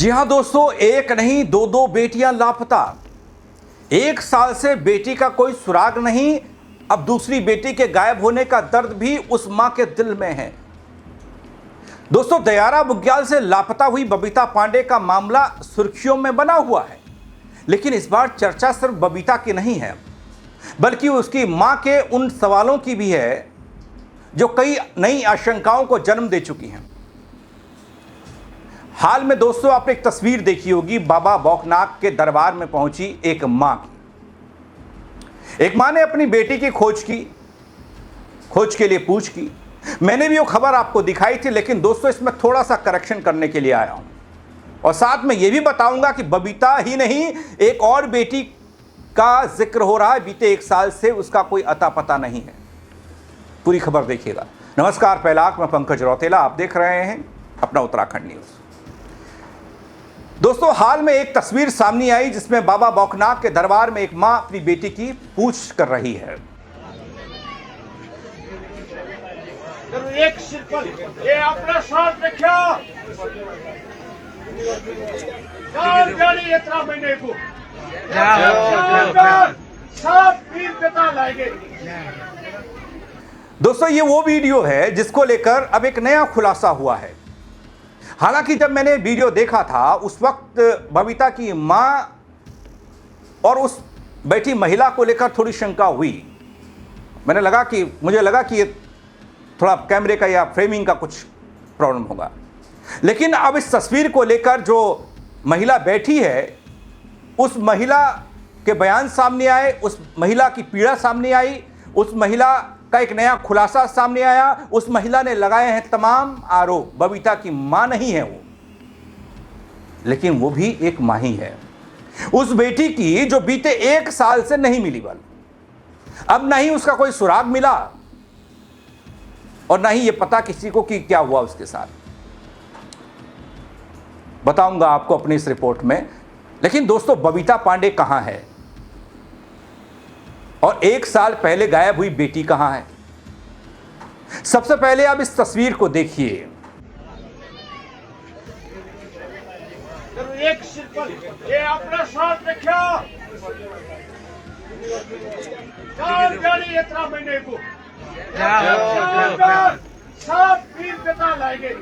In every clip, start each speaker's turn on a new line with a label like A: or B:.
A: जी हां दोस्तों, एक नहीं दो दो बेटियां लापता। 1 साल से बेटी का कोई सुराग नहीं। अब दूसरी बेटी के गायब होने का दर्द भी उस मां के दिल में है। दोस्तों, दयारा बुग्याल से लापता हुई बबीता पांडे का मामला सुर्खियों में बना हुआ है, लेकिन इस बार चर्चा सिर्फ बबीता की नहीं है, बल्कि उसकी मां के उन सवालों की भी है जो कई नई आशंकाओं को जन्म दे चुकी हैं। हाल में दोस्तों, आपने एक तस्वीर देखी होगी बाबा बौखनाक के दरबार में पहुंची एक मां की। एक मां ने अपनी बेटी की खोज के लिए पूछ की। मैंने भी वो खबर आपको दिखाई थी, लेकिन दोस्तों इसमें थोड़ा सा करेक्शन करने के लिए आया हूं और साथ में यह भी बताऊंगा कि बबीता ही नहीं, एक और बेटी का जिक्र हो रहा है। बीते 1 साल से उसका कोई अता पता नहीं है। पूरी खबर देखिएगा। नमस्कार, पहलाक, मैं पंकज रौतेला, आप देख रहे हैं अपना उत्तराखंड न्यूज। दोस्तों, हाल में एक तस्वीर सामने आई जिसमें बाबा बौखनाक के दरबार में एक मां अपनी बेटी की पूछ कर रही है।
B: एक सिंपल ये अपना साथ रखा इतना महीने को सात पीर पिता लाएंगे।
A: दोस्तों, ये वो वीडियो है जिसको लेकर अब एक नया खुलासा हुआ है। हालांकि जब मैंने वीडियो देखा था उस वक्त बबीता की मां और उस बैठी महिला को लेकर थोड़ी शंका हुई। मुझे लगा कि ये थोड़ा कैमरे का या फ्रेमिंग का कुछ प्रॉब्लम होगा, लेकिन अब इस तस्वीर को लेकर जो महिला बैठी है, उस महिला के बयान सामने आए, उस महिला की पीड़ा सामने आई, उस महिला का एक नया खुलासा सामने आया। उस महिला ने लगाए हैं तमाम आरोप। बबीता की मां नहीं है वो, लेकिन वो भी एक मां ही है। उस बेटी की जो बीते 1 साल से नहीं मिली, बल अब नहीं उसका कोई सुराग मिला और ना ही ये पता किसी को कि क्या हुआ उसके साथ। बताऊंगा आपको अपनी इस रिपोर्ट में। लेकिन दोस्तों, बबीता पांडे कहां है और 1 साल पहले गायब हुई बेटी कहां है? सबसे पहले आप इस तस्वीर को देखिए।
B: एक सिंपल ये अपना साथ रखा इतना महीने को सात पीर पिता लाएंगे।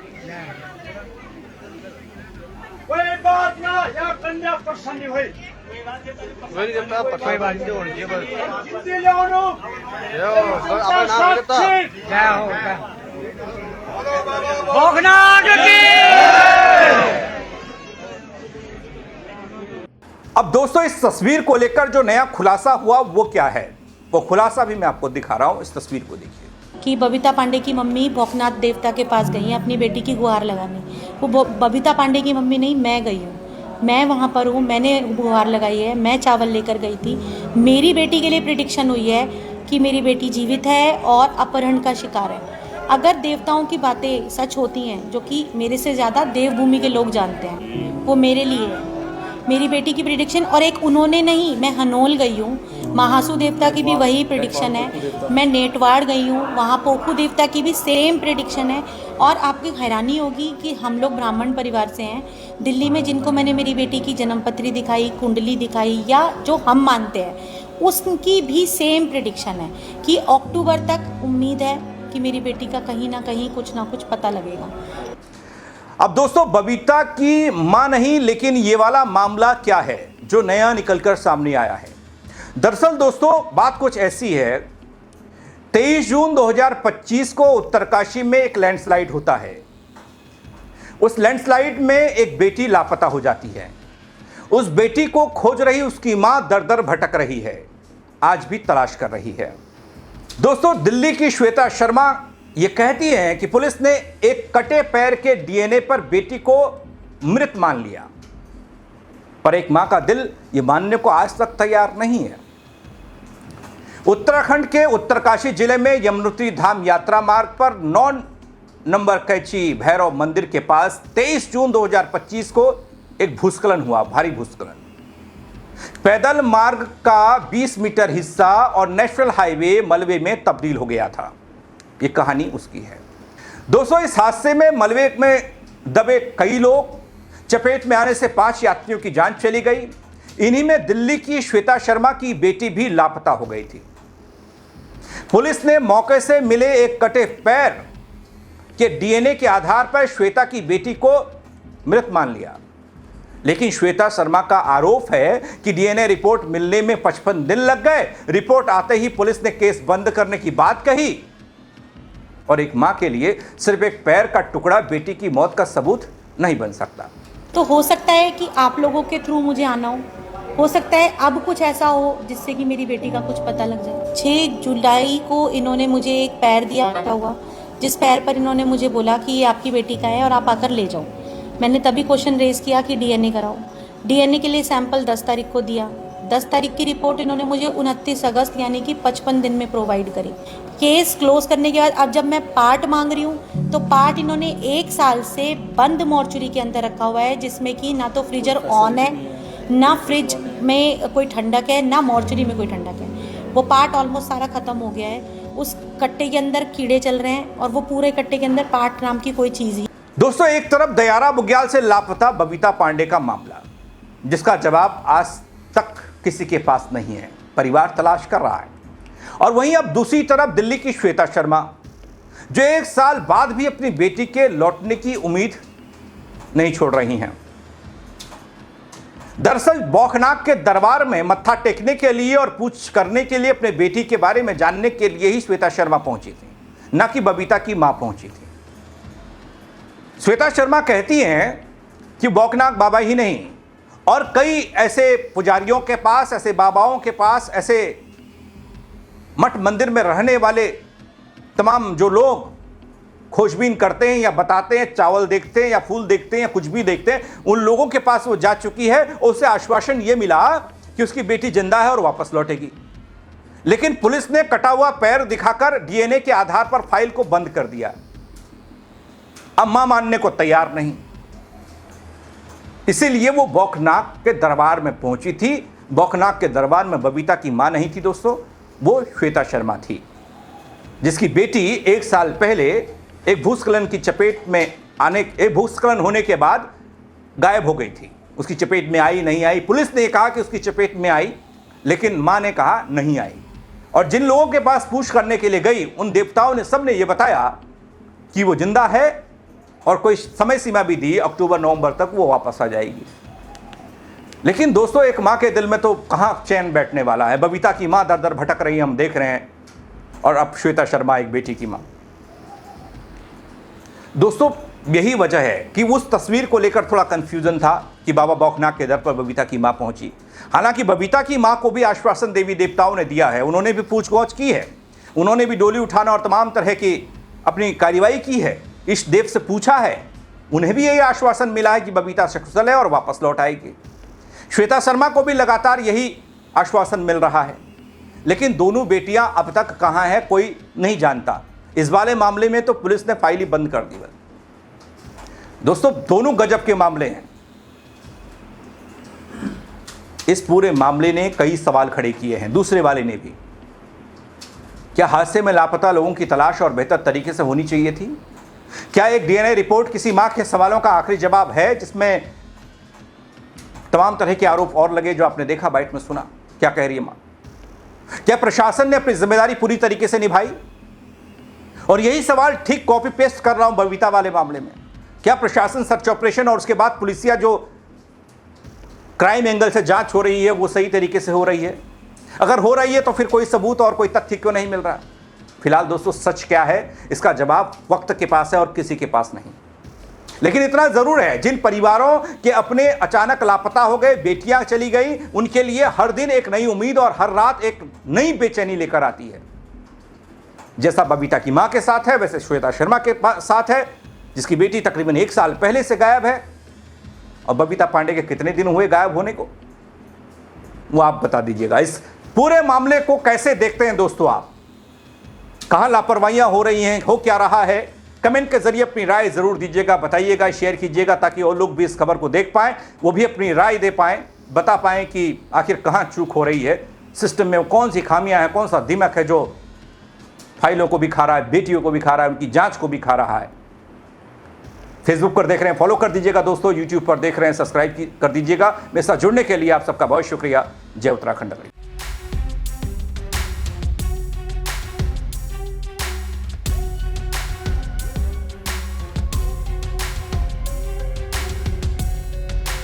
B: कोई बात ना, या कन्या प्रसन्न हुई
A: अब दोस्तों, इस तस्वीर को लेकर जो नया खुलासा हुआ वो क्या है, वो खुलासा भी मैं आपको दिखा रहा हूं। इस तस्वीर को देखिए
C: कि बबीता पांडे की मम्मी भौखनाथ देवता के पास गई हैं अपनी बेटी की गुहार लगाने। वो बबीता पांडे की मम्मी नहीं, मैं गई हूँ। मैं वहाँ पर हूँ, मैंने गुहार लगाई है, मैं चावल लेकर गई थी। मेरी बेटी के लिए प्रिडिक्शन हुई है कि मेरी बेटी जीवित है और अपहरण का शिकार है। अगर देवताओं की बातें सच होती हैं, जो कि मेरे से ज़्यादा देवभूमि के लोग जानते हैं, वो मेरे लिए है मेरी बेटी की प्रिडिक्शन। और एक उन्होंने नहीं, मैं हनोल गई हूँ, महासू देवता की भी वही प्रिडिक्शन है। मैं नेटवाड़ गई हूँ, वहाँ पोखू देवता की भी सेम प्रिडिक्शन है। और आपकी हैरानी होगी कि हम लोग ब्राह्मण परिवार से हैं। दिल्ली में जिनको मैंने मेरी बेटी की जन्मपत्री दिखाई, कुंडली दिखाई, या जो हम मानते हैं, उसकी भी सेम प्रिडिक्शन है कि अक्टूबर तक उम्मीद है कि मेरी बेटी का कहीं ना कहीं कुछ ना कुछ पता लगेगा।
A: अब दोस्तों, बबीता की मां नहीं, लेकिन ये वाला मामला क्या है जो नया निकलकर सामने आया है। दरअसल दोस्तों, बात कुछ ऐसी है। 23 जून 2025 को उत्तरकाशी में एक लैंडस्लाइड होता है। उस लैंडस्लाइड में एक बेटी लापता हो जाती है। उस बेटी को खोज रही उसकी मां दर दर भटक रही है, आज भी तलाश कर रही है। दोस्तों, दिल्ली की श्वेता शर्मा ये कहती हैं कि पुलिस ने एक कटे पैर के डीएनए पर बेटी को मृत मान लिया, पर एक मां का दिल ये मानने को आज तक तैयार नहीं है। उत्तराखंड के उत्तरकाशी जिले में यमुनोत्री धाम यात्रा मार्ग पर 9 नंबर कैची भैरव मंदिर के पास 23 जून 2025 को एक भूस्खलन हुआ, भारी भूस्खलन। पैदल मार्ग का 20 मीटर हिस्सा और नेशनल हाईवे मलबे में तब्दील हो गया था। ये कहानी उसकी है। दोस्तों, इस हादसे में मलबे में दबे कई लोग, चपेट में आने से 5 यात्रियों की जान चली गई। इन्हीं में दिल्ली की श्वेता शर्मा की बेटी भी लापता हो गई थी। पुलिस ने मौके से मिले एक कटे पैर के डीएनए के आधार पर श्वेता की बेटी को मृत मान लिया। लेकिन श्वेता शर्मा का आरोप है कि डीएनए रिपोर्ट मिलने में 55 दिन लग गए। रिपोर्ट आते ही पुलिस ने केस बंद करने की बात कही और एक मां के लिए सिर्फ एक पैर का टुकड़ा बेटी की मौत का सबूत नहीं बन सकता।
C: तो हो सकता है कि आप लोगों के थ्रू मुझे आना हो सकता है अब कुछ ऐसा हो जिससे कि मेरी बेटी का कुछ पता लग जाए। 6 जुलाई को इन्होंने मुझे एक पैर दिया कटा हुआ, जिस पैर पर इन्होंने मुझे बोला कि ये आपकी बेटी का है और आप आकर ले जाओ। मैंने तभी क्वेश्चन रेज किया कि डीएनए कराओ। डीएनए के लिए सैंपल 10 तारीख को दिया। 10 तारीख की रिपोर्ट इन्होंने मुझे 29 अगस्त यानी कि 55 दिन में प्रोवाइड करी। केस क्लोज करने के बाद अब जब मैं पार्ट मांग रही हूँ तो पार्ट इन्होंने 1 साल से बंद मॉर्चुरी के अंदर रखा हुआ है, जिसमें कि ना तो फ्रीजर ऑन है, ना फ्रिज में कोई ठंडक है, ना मॉर्चुरी में कोई ठंडक है। वो पार्ट ऑलमोस्ट सारा ख़त्म हो गया है। उस कट्टे के अंदर कीड़े चल रहे हैं और वो पूरे कट्टे के अंदर पार्ट नाम की कोई चीज़ ही।
A: दोस्तों, एक तरफ दयारा बुग्याल से लापता बबीता पांडे का मामला, जिसका जवाब आज तक किसी के पास नहीं है, परिवार तलाश कर रहा है। और वहीं अब दूसरी तरफ दिल्ली की श्वेता शर्मा, जो 1 साल बाद भी अपनी बेटी के लौटने की उम्मीद नहीं छोड़ रही हैं। दरअसल बौखनाक के दरबार में मत्था टेकने के लिए और पूछ करने के लिए अपने बेटी के बारे में जानने के लिए ही श्वेता शर्मा पहुंची थी, न कि बबीता की मां पहुंची थी। श्वेता शर्मा कहती हैं कि बौखनाक बाबा ही नहीं और कई ऐसे पुजारियों के पास, ऐसे बाबाओं के पास, ऐसे मठ मंदिर में रहने वाले तमाम जो लोग खोजबीन करते हैं या बताते हैं, चावल देखते हैं या फूल देखते हैं या कुछ भी देखते हैं, उन लोगों के पास वो जा चुकी है और उसे आश्वासन ये मिला कि उसकी बेटी जिंदा है और वापस लौटेगी। लेकिन पुलिस ने कटा हुआ पैर दिखाकर डीएनए के आधार पर फाइल को बंद कर दिया। अब मां मानने को तैयार नहीं, इसीलिए वो बौखनाक के दरबार में पहुंची थी। बौखनाक के दरबार में बबीता की मां नहीं थी दोस्तों, वो श्वेता शर्मा थी, जिसकी बेटी 1 साल पहले एक भूस्खलन की चपेट में एक भूस्खलन होने के बाद गायब हो गई थी। उसकी चपेट में आई नहीं आई, पुलिस ने कहा कि उसकी चपेट में आई, लेकिन मां ने कहा नहीं आई। और जिन लोगों के पास पूछ करने के लिए गई, उन देवताओं ने सबने ये बताया कि वो जिंदा है और कोई समय सीमा भी दी, अक्टूबर-नवंबर तक वो वापस आ जाएगी। लेकिन दोस्तों, एक मां के दिल में तो कहां चैन बैठने वाला है। बबीता की मां दर दर भटक रही है, हम देख रहे हैं, और अब श्वेता शर्मा एक बेटी की मां। दोस्तों, यही वजह है कि उस तस्वीर को लेकर थोड़ा कंफ्यूजन था कि बाबा बौखनाक के दर पर बबीता की मां पहुंची। हालांकि बबीता की मां को भी आश्वासन देवी देवताओं ने दिया है, उन्होंने भी पूछगछ की है, उन्होंने भी डोली उठाना और तमाम तरह की अपनी कार्रवाई की है, इष्ट देव से पूछा है, उन्हें भी यही आश्वासन मिला है कि बबीता सकुशल है और वापस लौट आएगी। श्वेता शर्मा को भी लगातार यही आश्वासन मिल रहा है। लेकिन दोनों बेटियां अब तक कहां हैं कोई नहीं जानता। इस वाले मामले में तो पुलिस ने फाइल ही बंद कर दी। दोस्तों, दोनों गजब के मामले हैं। इस पूरे मामले ने कई सवाल खड़े किए हैं, दूसरे वाले ने भी। क्या हादसे में लापता लोगों की तलाश और बेहतर तरीके से होनी चाहिए थी? क्या एक डीएनए रिपोर्ट किसी मां के सवालों का आखिरी जवाब है, जिसमें तमाम तरह के आरोप और लगे, जो आपने देखा, बाइट में सुना? क्या कह रही है मां? क्या प्रशासन ने अपनी जिम्मेदारी पूरी तरीके से निभाई? और यही सवाल ठीक कॉपी पेस्ट कर रहा हूं बबीता वाले मामले में। क्या प्रशासन सर्च ऑपरेशन और उसके बाद पुलिसिया जो क्राइम एंगल से जांच हो रही है वो सही तरीके से हो रही है? अगर हो रही है तो फिर कोई सबूत और कोई तथ्य क्यों नहीं मिल रहा? फिलहाल दोस्तों, सच क्या है इसका जवाब वक्त के पास है और किसी के पास नहीं। लेकिन इतना जरूर है, जिन परिवारों के अपने अचानक लापता हो गए, बेटियां चली गई, उनके लिए हर दिन एक नई उम्मीद और हर रात एक नई बेचैनी लेकर आती है। जैसा बबीता की मां के साथ है, वैसे श्वेता शर्मा के साथ है, जिसकी बेटी तकरीबन 1 साल पहले से गायब है। और बबीता पांडे के कितने दिन हुए गायब होने को, वो आप बता दीजिएगा। इस पूरे मामले को कैसे देखते हैं दोस्तों आप? कहां लापरवाहियां हो रही हैं, हो क्या रहा है? कमेंट के जरिए अपनी राय जरूर दीजिएगा, बताइएगा, शेयर कीजिएगा, ताकि और लोग भी इस खबर को देख पाएं, वो भी अपनी राय दे पाएं, बता पाएं कि आखिर कहां चूक हो रही है, सिस्टम में कौन सी खामियां हैं, कौन सा दिमाग है जो फाइलों को भी खा रहा है, बेटियों को भी खा रहा है, उनकी जांच को भी खा रहा है। फेसबुक पर देख रहे हैं फॉलो कर दीजिएगा दोस्तों, यूट्यूब पर देख रहे हैं सब्सक्राइब कर दीजिएगा। मेरे साथ जुड़ने के लिए आप सबका बहुत शुक्रिया। जय उत्तराखंड।